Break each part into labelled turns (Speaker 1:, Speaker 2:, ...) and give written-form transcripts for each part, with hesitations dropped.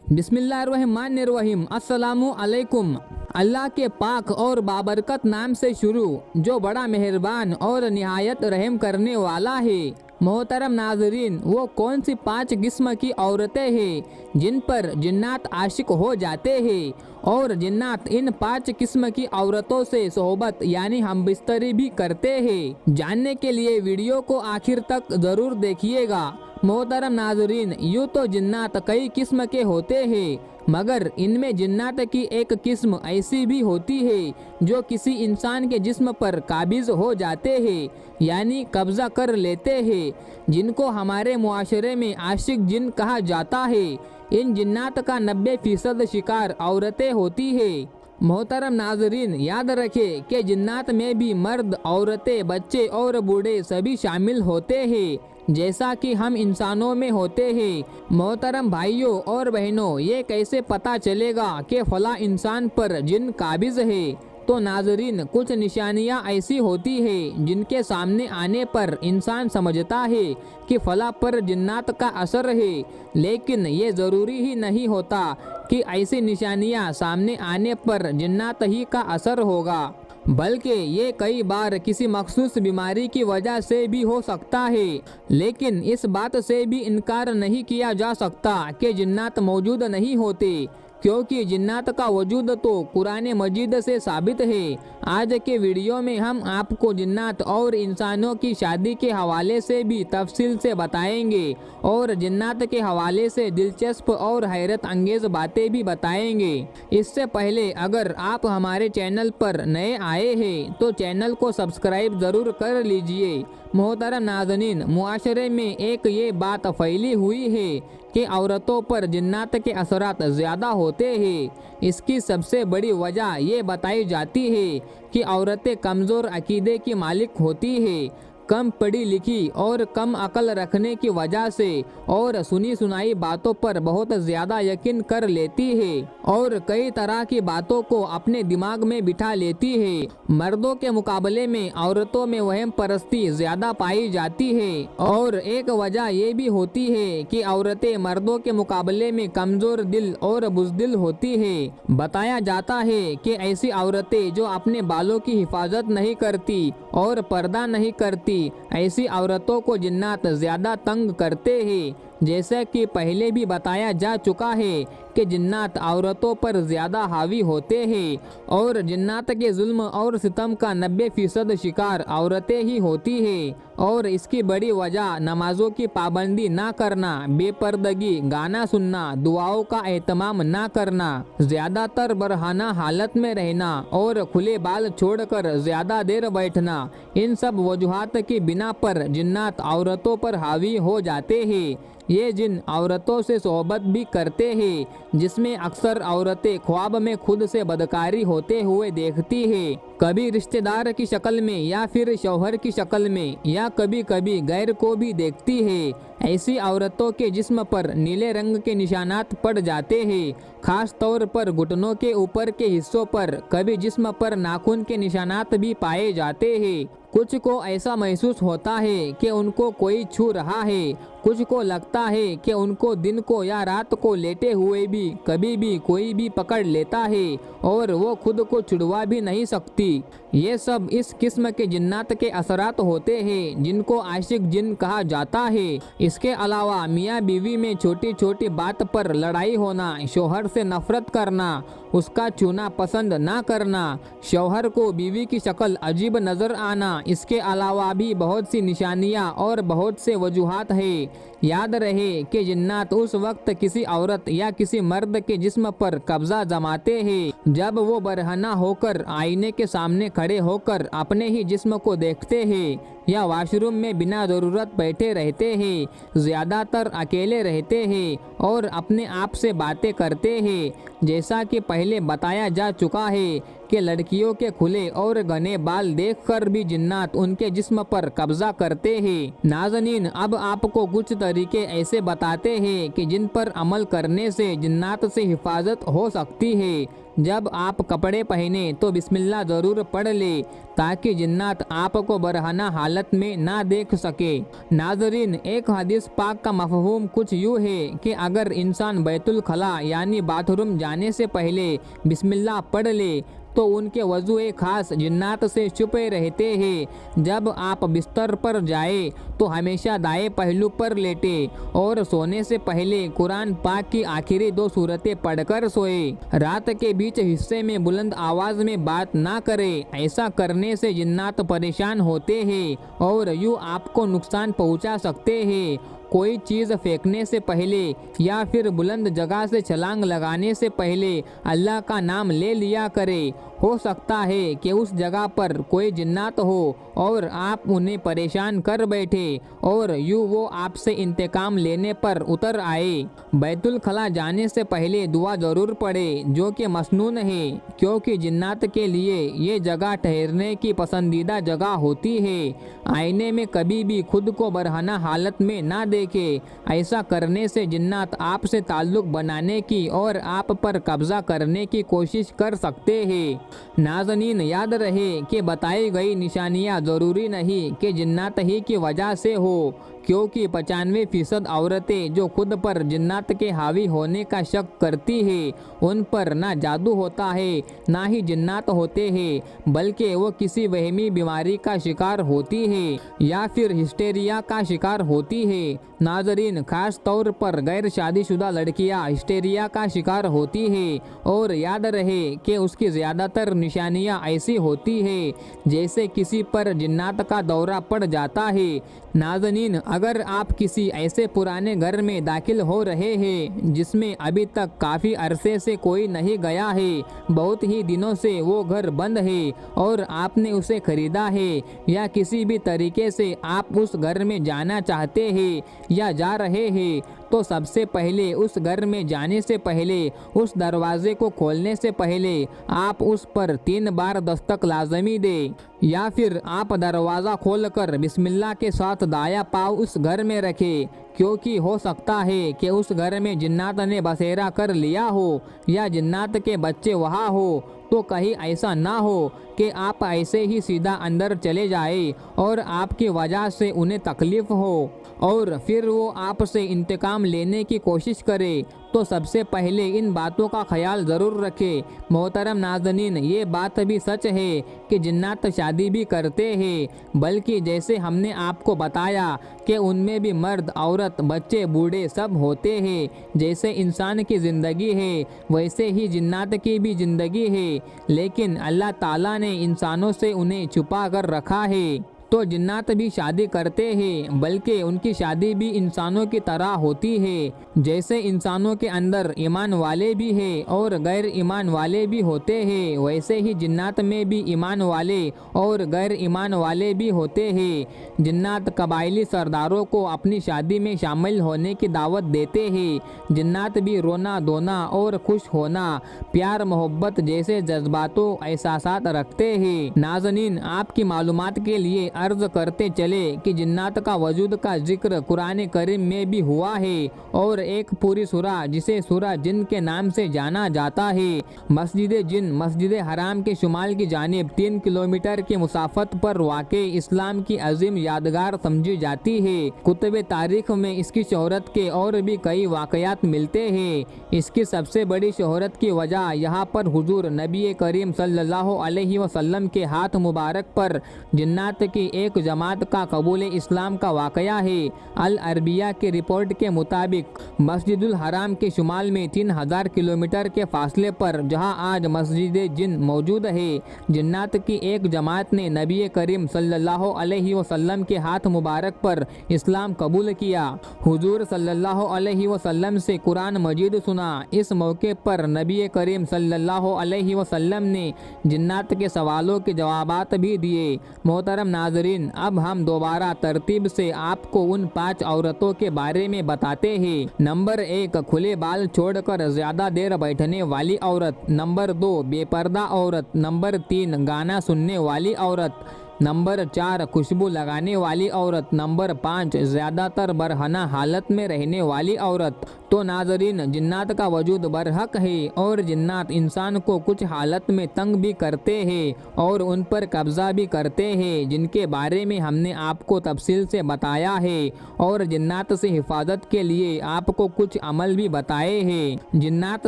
Speaker 1: बिस्मिल्लाहिर्रहमानिर्रहीम। अस्सलामु अलैकुम। अल्लाह के पाक और बाबरकत नाम से शुरू, जो बड़ा मेहरबान और निहायत रहम करने वाला है। मोहतरम नाजरीन, वो कौन सी 5 किस्म की औरतें हैं जिन पर जिन्नात आशिक हो जाते हैं और जिन्नात इन 5 किस्म की औरतों से सोहबत यानी हमबिस्तरी भी करते हैं? जानने के लिए वीडियो को आखिर तक ज़रूर देखिएगा। मोहतरम नाजरीन, यूँ तो जिन्नात कई किस्म के होते हैं, मगर इनमें जिन्नात की एक किस्म ऐसी भी होती है जो किसी इंसान के जिस्म पर काबिज हो जाते हैं यानी कब्जा कर लेते हैं, जिनको हमारे मुआशरे में आशिक जिन कहा जाता है। इन जिन्नात का 90% शिकार औरतें होती है। मोहतरम नाजरीन, याद रखें कि जिन्नात में भी मर्द, औरतें, बच्चे और बूढ़े सभी शामिल होते हैं, जैसा कि हम इंसानों में होते हैं। मोहतरम भाइयों और बहनों, ये कैसे पता चलेगा कि फला इंसान पर जिन काबिज है? तो नाजरीन, कुछ निशानियां ऐसी होती है जिनके सामने आने पर इंसान समझता है कि फला पर जिन्नात का असर है, लेकिन ये ज़रूरी ही नहीं होता कि ऐसी निशानियां सामने आने पर जिन्नात ही का असर होगा, बल्कि ये कई बार किसी मखसूस बीमारी की वजह से भी हो सकता है। लेकिन इस बात से भी इनकार नहीं किया जा सकता कि जिन्नात मौजूद नहीं होते, क्योंकि जिन्नात का वजूद तो कुरान मजीद से साबित है। आज के वीडियो में हम आपको जिन्नात और इंसानों की शादी के हवाले से भी तफसील से बताएंगे और जिन्नात के हवाले से दिलचस्प और हैरत अंगेज बातें भी बताएंगे। इससे पहले अगर आप हमारे चैनल पर नए आए हैं तो चैनल को सब्सक्राइब ज़रूर कर लीजिए। मोहतरम नाज़रीन, मुआशरे में एक ये बात फैली हुई है कि औरतों पर जिन्नात के असरात ज़्यादा होते हैं। इसकी सबसे बड़ी वजह ये बताई जाती है कि औरतें कमज़ोर अकीदे की मालिक होती है, कम पढ़ी लिखी और कम अकल रखने की वजह से और सुनी सुनाई बातों पर बहुत ज़्यादा यकीन कर लेती है और कई तरह की बातों को अपने दिमाग में बिठा लेती है। मर्दों के मुकाबले में औरतों में वहम परस्ती ज़्यादा पाई जाती है और एक वजह ये भी होती है कि औरतें मर्दों के मुकाबले में कमज़ोर दिल और बुज़दिल होती है। बताया जाता है कि ऐसी औरतें जो अपने बालों की हिफाजत नहीं करती और पर्दा नहीं करती, ऐसी औरतों को जिन्नात ज़्यादा तंग करते हैं। जैसा कि पहले भी बताया जा चुका है कि जिन्नात औरतों पर ज़्यादा हावी होते हैं और जिन्नात के जुल्म और सितम का 90% शिकार औरतें ही होती हैं और इसकी बड़ी वजह नमाजों की पाबंदी ना करना, बेपर्दगी, गाना सुनना, दुआओं का एहतमाम ना करना, ज़्यादातर बरहाना हालत में रहना और खुले बाल छोड़कर ज़्यादा देर बैठना, इन सब वजूहात की बिना पर जिन्नात औरतों पर हावी हो जाते हैं। ये जिन औरतों से सोहबत भी करते हैं जिसमें अक्सर औरतें ख्वाब में खुद से बदकारी होते हुए देखती है, कभी रिश्तेदार की शक्ल में या फिर शौहर की शक्ल में या कभी कभी गैर को भी देखती है। ऐसी औरतों के जिस्म पर नीले रंग के निशानात पड़ जाते हैं, खास तौर पर घुटनों के ऊपर के हिस्सों पर, कभी जिस्म पर नाखून के निशानात भी पाए जाते हैं। कुछ को ऐसा महसूस होता है कि उनको कोई छू रहा है, कुछ को लगता है कि उनको दिन को या रात को लेटे हुए भी कभी भी कोई भी पकड़ लेता है और वो खुद को छुड़वा भी नहीं सकती। ये सब इस किस्म के जिन्नात के असरात होते हैं जिनको आशिक जिन कहा जाता है। इसके अलावा मियाँ बीवी में छोटी छोटी बात पर लड़ाई होना, शौहर से नफरत करना, उसका छूना पसंद ना करना, शौहर को बीवी की शक्ल अजीब नज़र आना, इसके अलावा भी बहुत सी निशानियाँ और बहुत से वजूहात हैं। याद रहे कि जिन्नात उस वक्त किसी औरत या किसी मर्द के जिस्म पर कब्जा जमाते हैं जब वो बरहना होकर आईने के सामने खड़े होकर अपने ही जिस्म को देखते हैं या वॉशरूम में बिना ज़रूरत बैठे रहते हैं, ज़्यादातर अकेले रहते हैं और अपने आप से बातें करते हैं। जैसा कि पहले बताया जा चुका है कि लड़कियों के खुले और घने बाल देखकर भी जिन्नात उनके जिस्म पर कब्जा करते हैं। नाज़नीन, अब आपको कुछ तरीके ऐसे बताते हैं कि जिन पर अमल करने से जिन्नात से हिफाजत हो सकती है। जब आप कपड़े पहने तो बिस्मिल्लाह ज़रूर पढ़ ले ताकि जिन्नात आपको बरहना हालत हालत में ना देख सके। नाजरीन, एक हदीस पाक का मफहूम कुछ यूँ है कि अगर इंसान बैतुल खला यानी बाथरूम जाने से पहले बिस्मिल्लाह पढ़ ले तो उनके वज़ू खास जिन्नात से छुपे रहते हैं। जब आप बिस्तर पर जाए तो हमेशा दाएं पहलू पर लेटे और सोने से पहले कुरान पाक की आखिरी 2 सूरतें पढ़कर सोए। रात के बीच हिस्से में बुलंद आवाज में बात ना करें। ऐसा करने से जिन्नात परेशान होते हैं और यूँ आपको नुकसान पहुंचा सकते हैं। कोई चीज़ फेंकने से पहले या फिर बुलंद जगह से छलांग लगाने से पहले अल्लाह का नाम ले लिया करे। हो सकता है कि उस जगह पर कोई जिन्नात हो और आप उन्हें परेशान कर बैठे और यूँ वो आपसे इंतकाम लेने पर उतर आए। बैतुल खला जाने से पहले दुआ ज़रूर पढ़े जो कि मसनून है, क्योंकि जिन्नात के लिए ये जगह ठहरने की पसंदीदा जगह होती है। आईने में कभी भी खुद को बरहना हालत में ना देखे। ऐसा करने से जिन्नात आपसे ताल्लुक़ बनाने की और आप पर कब्जा करने की कोशिश कर सकते हैं। नाज़नीन, याद रहे कि बताई गई निशानियाँ ज़रूरी नहीं कि जिन्नात ही की वजह से हो, क्योंकि 95% औरतें जो खुद पर जिन्नात के हावी होने का शक करती है उन पर ना जादू होता है ना ही जिन्नात होते हैं, बल्कि वो किसी वहमी बीमारी का शिकार होती है या फिर हिस्टेरिया का शिकार होती है। नाजरीन, खास तौर पर गैर शादीशुदा लड़कियां हिस्टेरिया का शिकार होती है और याद रहे कि उसकी ज़्यादातर निशानियां ऐसी होती है जैसे किसी पर जिन्नात का दौरा पड़ जाता है। नाज़नीन, अगर आप किसी ऐसे पुराने घर में दाखिल हो रहे हैं जिसमें अभी तक काफ़ी अरसे से कोई नहीं गया है, बहुत ही दिनों से वो घर बंद है और आपने उसे खरीदा है या किसी भी तरीके से आप उस घर में जाना चाहते हैं या जा रहे हैं, तो सबसे पहले उस घर में जाने से पहले उस दरवाजे को खोलने से पहले आप उस पर 3 बार दस्तक लाजमी दें या फिर आप दरवाज़ा खोलकर बिस्मिल्लाह के साथ दाया पाँव उस घर में रखें, क्योंकि हो सकता है कि उस घर में जिन्नात ने बसेरा कर लिया हो या जिन्नात के बच्चे वहाँ हो। तो कहीं ऐसा ना हो कि आप ऐसे ही सीधा अंदर चले जाए और आपकी वजह से उन्हें तकलीफ़ हो और फिर वो आपसे इंतकाम लेने की कोशिश करे। तो सबसे पहले इन बातों का ख्याल ज़रूर रखें। मोहतरम नाज़नीन, ये बात भी सच है कि जिन्नात शादी भी करते हैं, बल्कि जैसे हमने आपको बताया कि उनमें भी मर्द, औरत, बच्चे, बूढ़े सब होते हैं। जैसे इंसान की ज़िंदगी है वैसे ही जिन्नात की भी ज़िंदगी है, लेकिन अल्लाह ताला ने इंसानों से उन्हें छुपा कर रखा है। तो जिन्नात भी शादी करते हैं, बल्कि उनकी शादी भी इंसानों की तरह होती है। जैसे इंसानों के अंदर ईमान वाले भी हैं और गैर ईमान वाले भी होते हैं, वैसे ही जिन्नात में भी ईमान वाले और गैर ईमान वाले भी होते हैं। जिन्नात कबायली सरदारों को अपनी शादी में शामिल होने की दावत देते हैं। जिन्नात भी रोना धोना और खुश होना, प्यार मोहब्बत जैसे जज्बातों एहसासात रखते हैं। नाज़नीन, आपकी मालूमात के लिए अर्ज करते चले कि जिन्नात का वजूद का जिक्र कुरान करीम में भी हुआ है और एक पूरी सूरा जिसे सूरा जिन के नाम से जाना जाता है, मस्जिद जिन मस्जिद हराम के शुमाल की जानिब 3 किलोमीटर की मुसाफत पर वाक़े इस्लाम की अजीम यादगार समझी जाती है। कुतुब तारीख में इसकी शोहरत के और भी कई वाक़यात मिलते हैं। इसकी सबसे बड़ी शोहरत की वजह यहाँ पर हुजूर नबी करीम सल्लल्लाहु अलैहि वसल्लम के हाथ मुबारक पर जिन्नात की एक जमात का कबूल इस्लाम का वाक़या है। अल अरबिया की रिपोर्ट के मुताबिक मस्जिदुल हराम के शुमाल में 3000 किलोमीटर के फासले पर जहां आज मस्जिद जिन मौजूद है, जिन्नात की एक जमात ने नबी करीम सल्लल्लाहु अलैहि वसल्लम के हाथ मुबारक पर इस्लाम कबूल किया। हुजूर सल्लल्लाहु अलैहि वसल्लम से कुरान मजीद सुना। इस मौके पर नबी करीम सल्लल्लाहु अलैहि वसल्लम ने जिन्नात के सवालों के जवाबात भी दिए। मोहतरम नाजरीन, अब हम दोबारा तरतीब से आपको उन 5 औरतों के बारे में बताते हैं। नंबर 1, खुले बाल छोड़कर ज्यादा देर बैठने वाली औरत। नंबर 2, बेपर्दा औरत। नंबर 3, गाना सुनने वाली औरत। नंबर 4 खुशबू लगाने वाली औरत। नंबर 5 ज़्यादातर बरहना हालत में रहने वाली औरत। तो नाजरीन, जिन्नात का वजूद बरहक है और जिन्नात इंसान को कुछ हालत में तंग भी करते हैं और उन पर कब्जा भी करते हैं, जिनके बारे में हमने आपको तफसील से बताया है और जिन्नात से हिफाजत के लिए आपको कुछ अमल भी बताए हैं। जिन्नात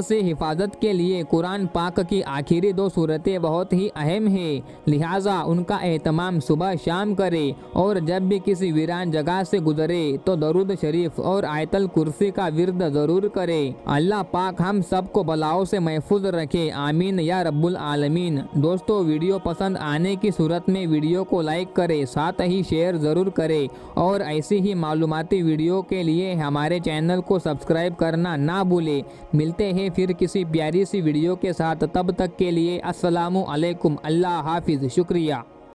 Speaker 1: से हिफाजत के लिए कुरान पाक की आखिरी 2 सूरतें बहुत ही अहम है, लिहाजा उनका एहतमाम सुबह शाम करे और जब भी किसी वीरान जगह से गुजरे तो दरूद शरीफ और आयतल कुर्सी का विर्द जरूर करे। अल्लाह पाक हम सबको बलाओं से महफूज रखे, आमीन या रब्बुल आलमीन। दोस्तों, वीडियो पसंद आने की सूरत में वीडियो को लाइक करें, साथ ही शेयर ज़रूर करें और ऐसी ही मालूमाती वीडियो के लिए हमारे चैनल को सब्सक्राइब करना ना भूलें। मिलते हैं फिर किसी प्यारी सी वीडियो के साथ, तब तक के लिए अस्सलामु अलैकुम। अल्लाह हाफिज़। शुक्रिया।